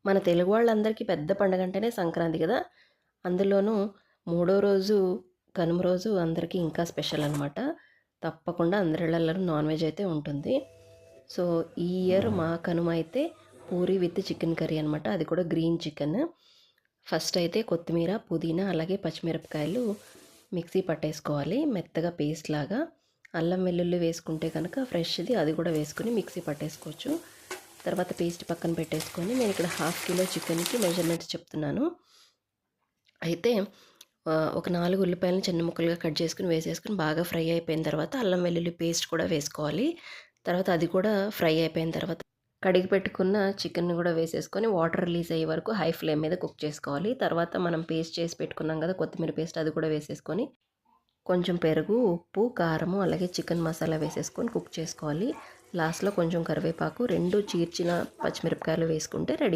మన తెలుగు వాళ్ళందరికీ పెద్ద పండగ అంటేనే సంక్రాంతి కదా! అందులోనూ మూడో రోజు కనుమ రోజు అందరికీ ఇంకా స్పెషల్ అనమాట. తప్పకుండా అందరి ఇళ్లల్లోనూ నాన్ వెజ్ అయితే ఉంటుంది. సో, ఈ ఇయర్ మా కనుమ అయితే పూరి విత్ చికెన్ కర్రీ అనమాట. అది కూడా గ్రీన్ చికెన్. ఫస్ట్ అయితే కొత్తిమీర, పుదీనా అలాగే పచ్చిమిరపకాయలు మిక్సీ పట్టేసుకోవాలి మెత్తగా పేస్ట్ లాగా. అల్లం వెల్లుల్లి వేసుకుంటే కనుక ఫ్రెష్‌ది అది కూడా వేసుకొని మిక్సీ పట్టేసుకోవచ్చు. తర్వాత పేస్ట్ పక్కన పెట్టేసుకొని నేను ఇక్కడ హాఫ్ కిలో చికెన్కి మెజర్మెంట్స్ చెప్తున్నాను. అయితే ఒక 4 ఉల్లిపాయలను చిన్న ముక్కలుగా కట్ చేసుకొని వేసేసుకొని బాగా ఫ్రై అయిపోయిన తర్వాత అల్లం వెల్లుల్లి పేస్ట్ కూడా వేసుకోవాలి. తర్వాత అది కూడా ఫ్రై అయిపోయిన తర్వాత కడిగి పెట్టుకున్న చికెన్‌ని కూడా వేసేసుకొని వాటర్ రిలీజ్ అయ్యే వరకు హై ఫ్లేమ్ మీద కుక్ చేసుకోవాలి. తర్వాత మనం పేస్ట్ చేసి పెట్టుకున్నాం కదా కొత్తిమీర పేస్ట్ అది కూడా వేసేసుకొని కొంచెం పెరుగు, ఉప్పు, కారము అలాగే చికెన్ మసాలా వేసేసుకొని కుక్ చేసుకోవాలి. లాస్ట్‌లో కొంచెం కరివేపాకు, 2 చీల్చిన పచ్చిమిరపకాయలు వేసుకుంటే రెడీ.